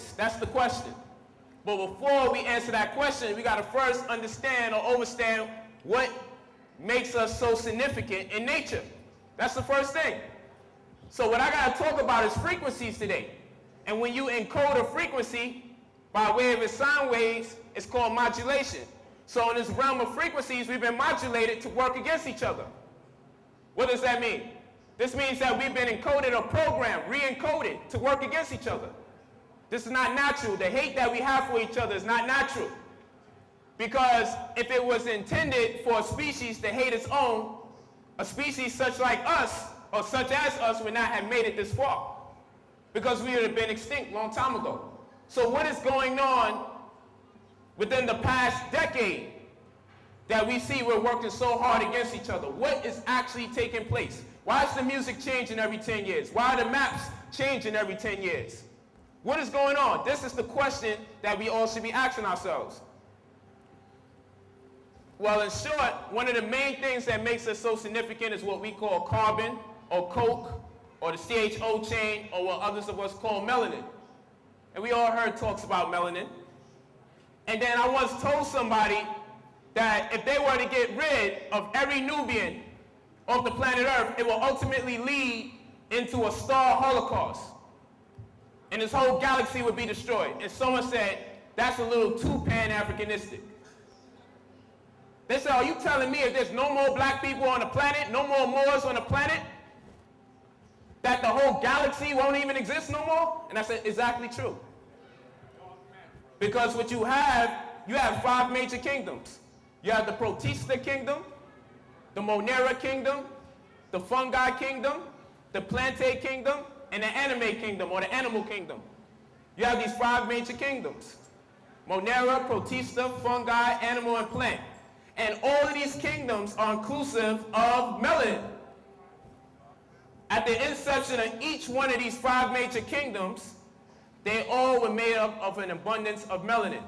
race? That's the question. But before we answer that question, we got to first understand or understand what makes us so significant in nature. That's the first thing. So what I got to talk about is frequencies today. And when you encode a frequency by way of its sound waves, it's called modulation. So in this realm of frequencies, we've been modulated to work against each other. What does that mean? This means that we've been encoded or programmed, re-encoded to work against each other. This is not natural. The hate that we have for each other is not natural. Because if it was intended for a species to hate its own, a species such like us, or such as us, would not have made it this far. Because we would have been extinct a long time ago. So what is going on within the past decade that we see we're working so hard against each other? What is actually taking place? Why is the music changing every 10 years? Why are the maps changing every 10 years? What is going on? This is the question that we all should be asking ourselves. Well, in short, one of the main things that makes us so significant is what we call carbon or coke or the CHO chain or what others of us call melanin. And we all heard talks about melanin. And then I once told somebody that if they were to get rid of every Nubian off the planet Earth, it will ultimately lead into a star holocaust. And this whole galaxy would be destroyed. And someone said, that's a little too Pan-Africanistic. They said, are you telling me if there's no more black people on the planet, no more Moors on the planet, that the whole galaxy won't even exist no more? And I said, exactly true. Because what you have 5 major kingdoms. You have the Protista kingdom, the Monera kingdom, the Fungi kingdom, the Plantae kingdom, and the Anime kingdom, or the Animal kingdom. You have these 5 major kingdoms. Monera, Protista, Fungi, Animal, and Plant. And all of these kingdoms are inclusive of melanin. At the inception of each one of these 5 major kingdoms, they all were made up of an abundance of melanin.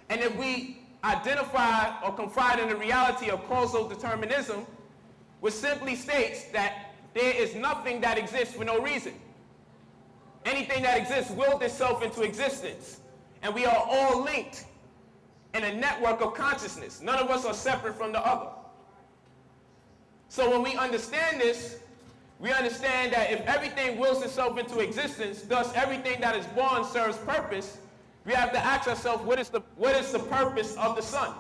And if we identify or confide in the reality of causal determinism, which simply states that there is nothing that exists for no reason. Anything that exists willed itself into existence. And we are all linked in a network of consciousness. None of us are separate from the other. So when we understand this, we understand that if everything wills itself into existence, thus everything that is born serves purpose, we have to ask ourselves, what is the purpose of the sun?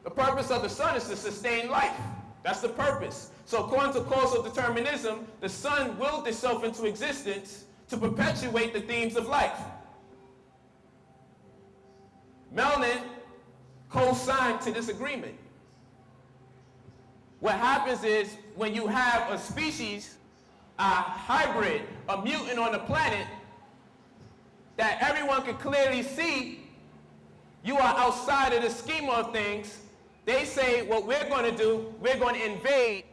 The purpose of the sun is to sustain life. That's the purpose. So according to causal determinism, the sun willed itself into existence to perpetuate the themes of life. Melanin co-signed to this agreement. What happens is when you have a species, a hybrid, a mutant on the planet, that everyone can clearly see you are outside of the schema of things, they say what we're going to do, we're going to invade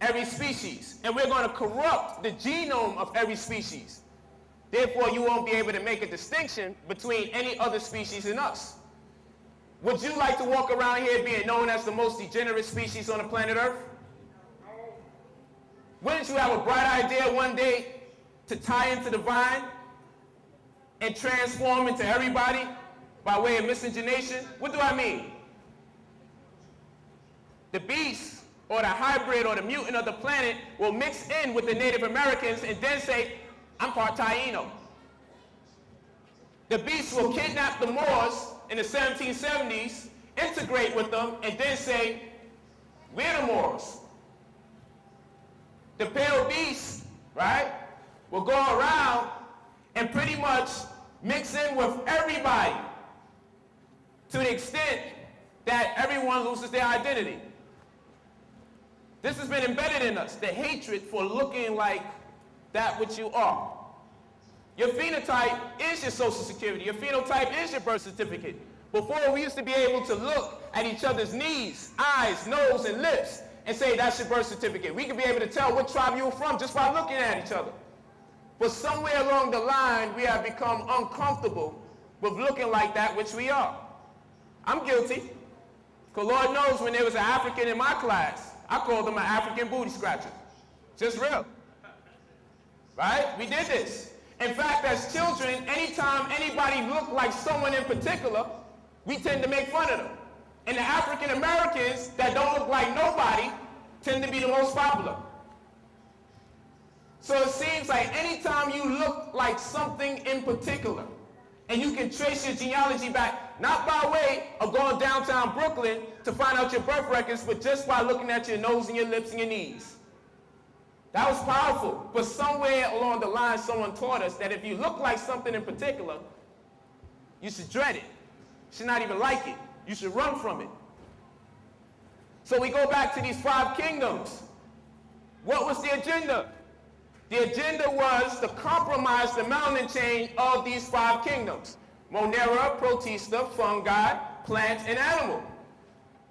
every species, and we're going to corrupt the genome of every species. Therefore, you won't be able to make a distinction between any other species and us. Would you like to walk around here being known as the most degenerate species on the planet Earth? Wouldn't you have a bright idea one day to tie into the vine and transform into everybody by way of miscegenation? What do I mean? The beast or the hybrid or the mutant of the planet will mix in with the Native Americans and then say, I'm part Taino. The beast will kidnap the Moors in the 1770s, integrate with them, and then say, we're the Moors. The pale beast, right, will go around and pretty much mix in with everybody to the extent that everyone loses their identity. This has been embedded in us, the hatred for looking like that which you are. Your phenotype is your social security. Your phenotype is your birth certificate. Before, we used to be able to look at each other's knees, eyes, nose, and lips and say, that's your birth certificate. We could be able to tell what tribe you were from just by looking at each other. But somewhere along the line, we have become uncomfortable with looking like that which we are. I'm guilty. Because Lord knows when there was an African in my class, I called him an African booty scratcher. Just real. Right? We did this. In fact, as children, anytime anybody looked like someone in particular, we tend to make fun of them. And the African Americans that don't look like nobody tend to be the most popular. So it seems like anytime you look like something in particular, and you can trace your genealogy back, not by way of going downtown Brooklyn to find out your birth records, but just by looking at your nose and your lips and your knees. That was powerful. But somewhere along the line, someone taught us that if you look like something in particular, you should dread it. You should not even like it. You should run from it. So we go back to these 5 kingdoms. What was the agenda? The agenda was to compromise the melanin chain of these 5 kingdoms: Monera, Protista, fungi, plants, and animal.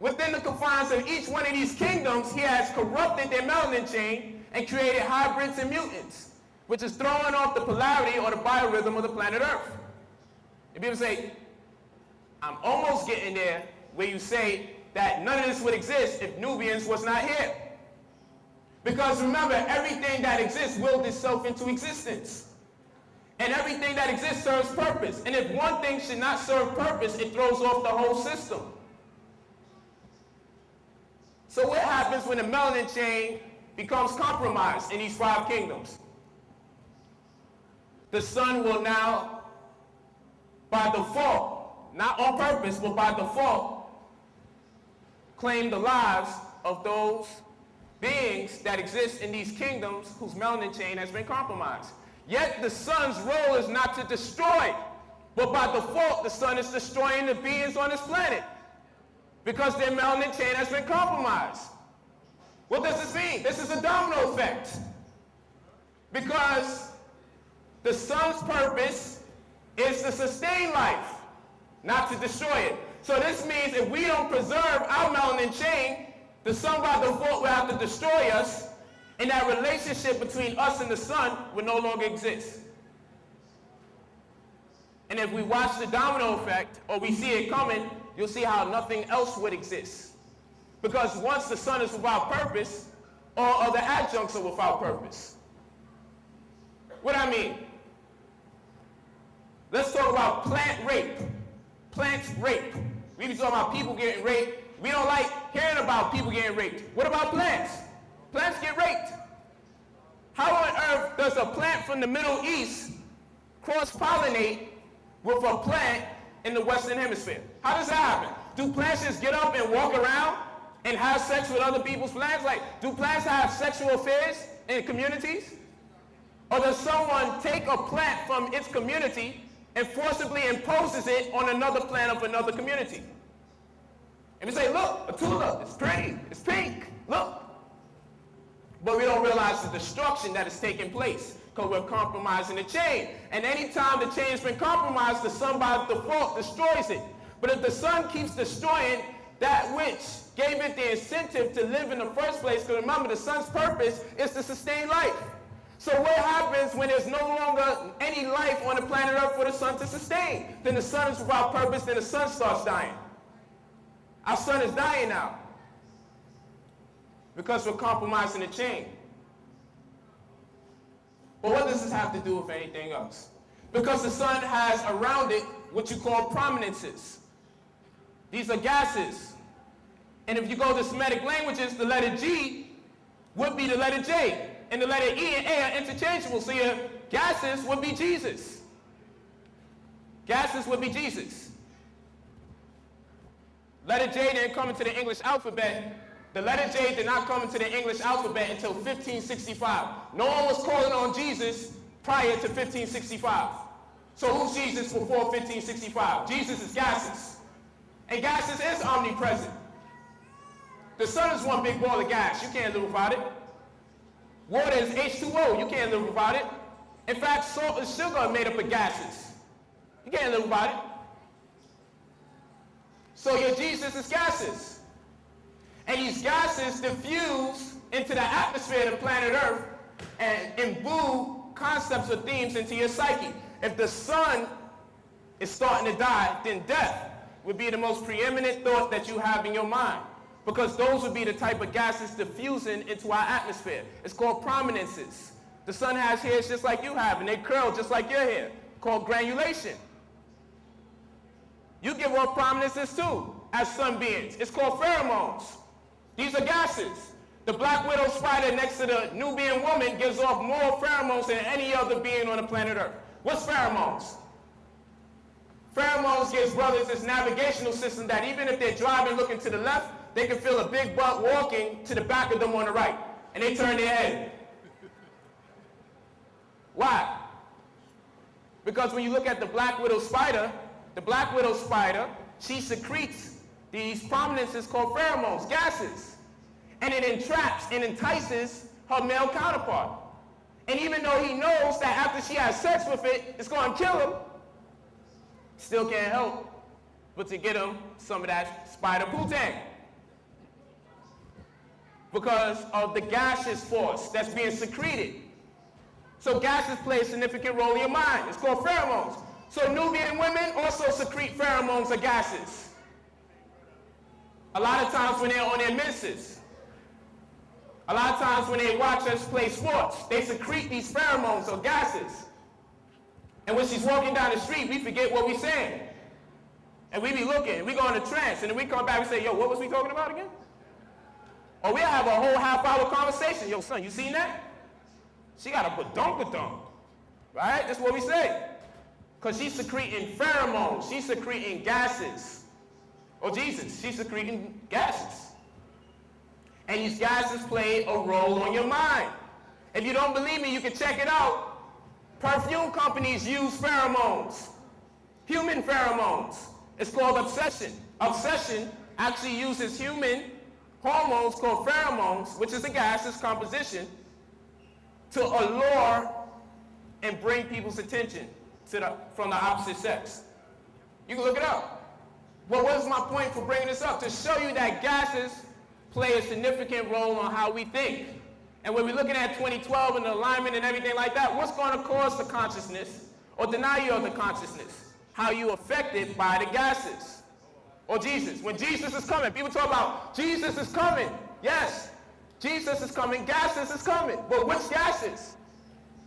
Within the confines of each one of these kingdoms, he has corrupted their melanin chain and created hybrids and mutants, which is throwing off the polarity or the biorhythm of the planet Earth. And people say, I'm almost getting there, where you say that none of this would exist if Nubians was not here. Because remember, everything that exists willed itself into existence. And everything that exists serves purpose. And if one thing should not serve purpose, it throws off the whole system. So what happens when the melanin chain becomes compromised in these 5 kingdoms? The sun will now, by default, not on purpose, but by default, claim the lives of those beings that exist in these kingdoms whose melanin chain has been compromised. Yet the sun's role is not to destroy, but by default, the sun is destroying the beings on this planet because their melanin chain has been compromised. What does this mean? This is a domino effect. Because the sun's purpose is to sustain life, not to destroy it. So this means if we don't preserve our melanin chain, the sun by default will have to destroy us, and that relationship between us and the sun will no longer exist. And if we watch the domino effect, or we see it coming, you'll see how nothing else would exist. Because once the sun is without purpose, all other adjuncts are without purpose. What I mean? Let's talk about plant rape. Plant rape. We be talking about people getting raped. We don't like hearing about people getting raped. What about plants? Plants get raped. How on earth does a plant from the Middle East cross-pollinate with a plant in the Western Hemisphere? How does that happen? Do plants just get up and walk around and have sex with other people's plants? Like, do plants have sexual affairs in communities? Or does someone take a plant from its community and forcibly imposes it on another plant of another community? And we say, look, a tulip, it's pretty, it's pink, look. But we don't realize the destruction that is taking place because we're compromising the chain. And anytime the chain's been compromised, the sun by default destroys it. But if the sun keeps destroying that which gave it the incentive to live in the first place, because remember, the sun's purpose is to sustain life. So what happens when there's no longer any life on the planet Earth for the sun to sustain? Then the sun is without purpose, then the sun starts dying. Our sun is dying now because we're compromising the chain. But what does this have to do with anything else? Because the sun has around it what you call prominences. These are gases. And if you go to Semitic languages, the letter G would be the letter J. And the letter E and A are interchangeable. So your gases would be Jesus. Gases would be Jesus. Letter J didn't come into the English alphabet. The letter J did not come into the English alphabet until 1565. No one was calling on Jesus prior to 1565. So who's Jesus before 1565? Jesus is gases. And gases is omnipresent. The sun is one big ball of gas. You can't live without it. Water is H2O. You can't live without it. In fact, salt and sugar are made up of gases. You can't live without it. So your Jesus is gases. And these gases diffuse into the atmosphere of the planet Earth and imbue concepts or themes into your psyche. If the sun is starting to die, then death would be the most preeminent thought that you have in your mind. Because those would be the type of gases diffusing into our atmosphere. It's called prominences. The sun has hairs just like you have, and they curl just like your hair, called granulation. You give off prominences too, as sun beings. It's called pheromones. These are gases. The black widow spider next to the Nubian woman gives off more pheromones than any other being on the planet Earth. What's pheromones? Pheromones gives brothers this navigational system that even if they're driving looking to the left, they can feel a big buck walking to the back of them on the right, and they turn their head. Why? Because when you look at the black widow spider, she secretes these prominences called pheromones, gases, and it entraps and entices her male counterpart. And even though he knows that after she has sex with it, it's going to kill him, still can't help but to get him some of that spider poo-tang. Because of the gaseous force that's being secreted. So gases play a significant role in your mind. It's called pheromones. So Nubian women also secrete pheromones or gases. A lot of times when they're on their menses. A lot of times when they watch us play sports, they secrete these pheromones or gases. And when she's walking down the street, we forget what we're saying. And we be looking, we go in a trance, and then we come back and say, yo, what was we talking about again? Or we'll have a whole half-hour conversation. Yo, son, you seen that? She got a badunk-a-dunk, right? That's what we say. Because she's secreting pheromones. She's secreting gases. Oh, Jesus, she's secreting gases. And these gases play a role on your mind. If you don't believe me, you can check it out. Perfume companies use pheromones. Human pheromones. It's called obsession. Obsession actually uses human hormones called pheromones, which is a gaseous composition, to allure and bring people's attention from the opposite sex. You can look it up. Well, what is my point for bringing this up? To show you that gases play a significant role on how we think. And when we're looking at 2012 and the alignment and everything like that, what's going to cause the consciousness or deny you of the consciousness? How you affected by the gases. Or Jesus. When Jesus is coming, people talk about Jesus is coming. Yes, Jesus is coming. Gases is coming. But which gases?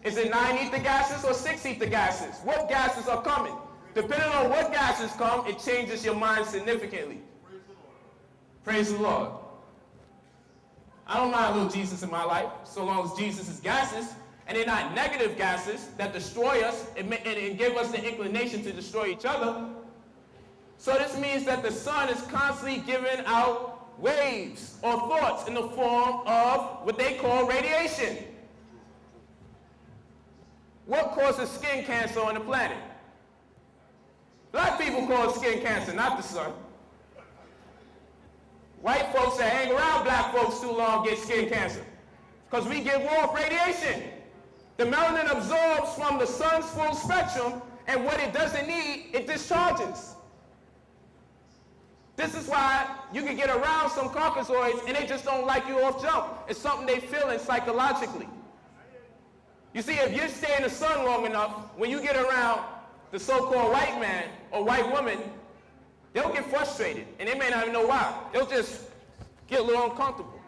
Is it 9 ether gases or 6 ether gases? What gases are coming? Depending on what gases come, it changes your mind significantly. Praise the Lord. I don't mind a little Jesus in my life, so long as Jesus is gases, and they're not negative gases that destroy us and give us the inclination to destroy each other. So this means that the sun is constantly giving out waves or thoughts in the form of what they call radiation. What causes skin cancer on the planet? Black people cause skin cancer, not the sun. White folks that hang around black folks too long get skin cancer because we give off radiation. The melanin absorbs from the sun's full spectrum, and what it doesn't need, it discharges. This is why you can get around some Caucasoids and they just don't like you off jump. It's something they feel in psychologically. You see, if you stay in the sun long enough, when you get around the so-called white man or white woman, they'll get frustrated, and they may not even know why. They'll just get a little uncomfortable.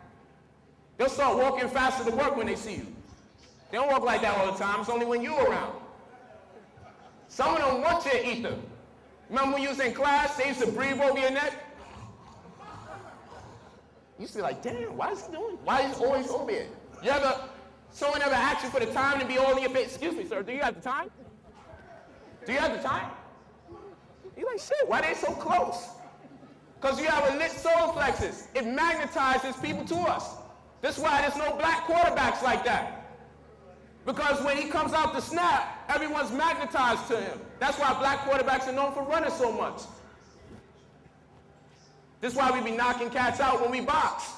They'll start walking faster to work when they see you. They don't walk like that all the time. It's only when you're around. Some of them want your ether. Remember when you was in class, they used to breathe over your neck? You used to be like, damn, why is he doing? Why is he always over here? Someone ever asked you for the time to be all in your face? Excuse me, sir, do you have the time? Do you have the time? You're like, shit, why they so close? Because you have a lit solar plexus. It magnetizes people to us. That's why there's no black quarterbacks like that. Because when he comes out to snap, everyone's magnetized to him. That's why black quarterbacks are known for running so much. This is why we be knocking cats out when we box.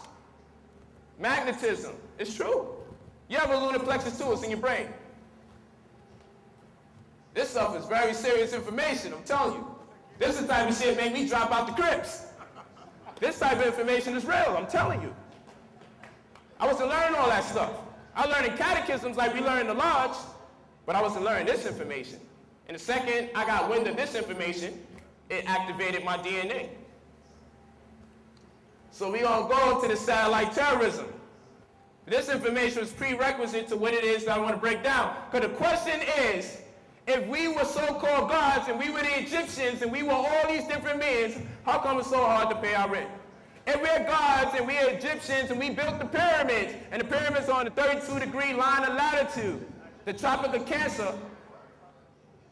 Magnetism. It's true. You have a lunar plexus too, it's in your brain. This stuff is very serious information, I'm telling you. This is the type of shit make me drop out the crypts. This type of information is real, I'm telling you. I wasn't learning all that stuff. I learned in catechisms like we learn in the lodge, but I wasn't learning this information. And the second I got wind of this information, it activated my DNA. So we gonna go into the satellite terrorism. This information is prerequisite to what it is that I want to break down. Because the question is, if we were so-called gods and we were the Egyptians and we were all these different beings, how come it's so hard to pay our rent? If we're gods and we're Egyptians and we built the pyramids, and the pyramids are on the 32-degree line of latitude, the Tropic of Cancer,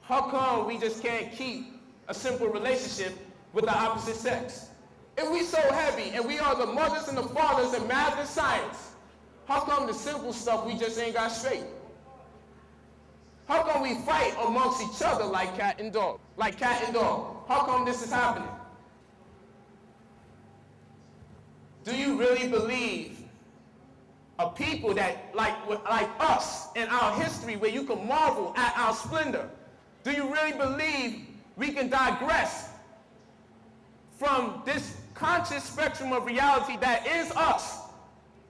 how come we just can't keep a simple relationship with the opposite sex? If we so heavy and we are the mothers and the fathers of math and science, how come the simple stuff we just ain't got straight? How come we fight amongst each other like cat and dog? Like cat and dog? How come this is happening? Do you really believe a people that, like us in our history, where you can marvel at our splendor, do you really believe we can digress from this conscious spectrum of reality that is us?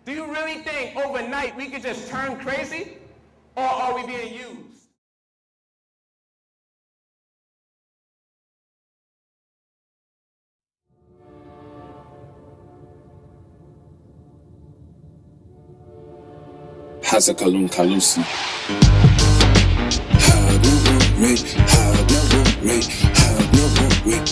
Do you really think overnight we could just turn crazy? Or are we being used? Hasa Kalun Kalusi. Have no worry, have no worry, have no worry.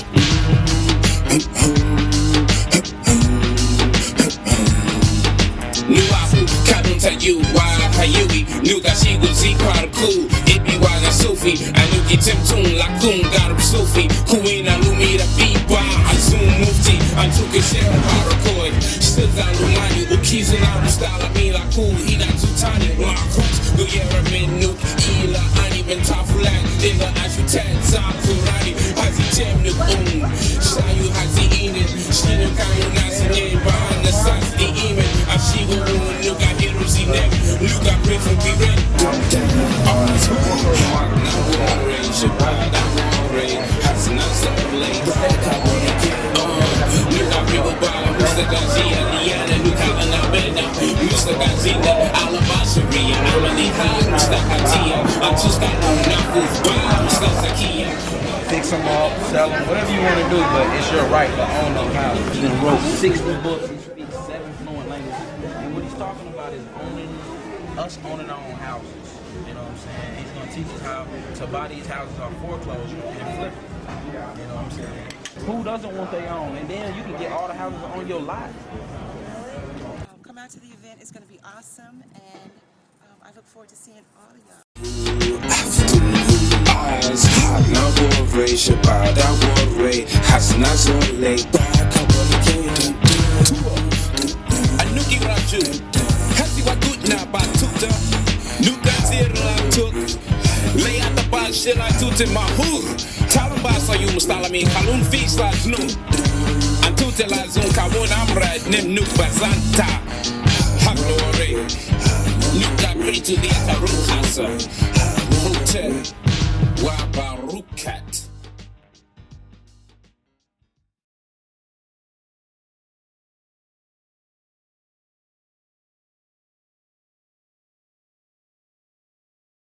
Nuafu Kalun Tayu, why Hayui, Nuga Shiguzi Parku, Ibi na Sufi, Anuki Timtun, Lakun, Garab Sufi, Kuina Lumira Biba, Azum Mufti, Antuka Shera Parakoi, Still Lumani, Ukizan Arustala Mila Ku, Hina Tutani, Marcus, Guyera Minuk, Ila, Ani Bentafulan, Linda Ashutan, Zakurani, Hazi Temnuk, Shayu Hazi Eden, Shinu Kayu Nasi, Bahan the Sas, the Eman, Ashigo, Nuka Hirozi Nev, Luka Griffin, be ready. Fix them up, sell them, whatever you want to do, but it's your right to own those houses. He done wrote 60 books, he speaks 7 fluent languages, and what he's talking about is us owning our own houses. You know what I'm saying? He's going to teach us how to buy these houses off foreclosure and flip them. You know what I'm saying? Who doesn't want their own? And then you can get all the houses on your lot. Come out to the event. It's going to be awesome, and I look forward to seeing all of y'all. Eyes hot, now worry, Shabada worry, Hasna Zole, Anuki Raju, Hasi Wakutna Batuta, Nuka Zira took, lay out the box, shit I toot in my hood. Talambasa, you Mustalami, Kalun Feast like no. Antutela Zun Kawun Amra, Nim Nuk Bazanta, Haglore, Nuka Bri to the Ataru Hasa, Hotel. Wabarukat.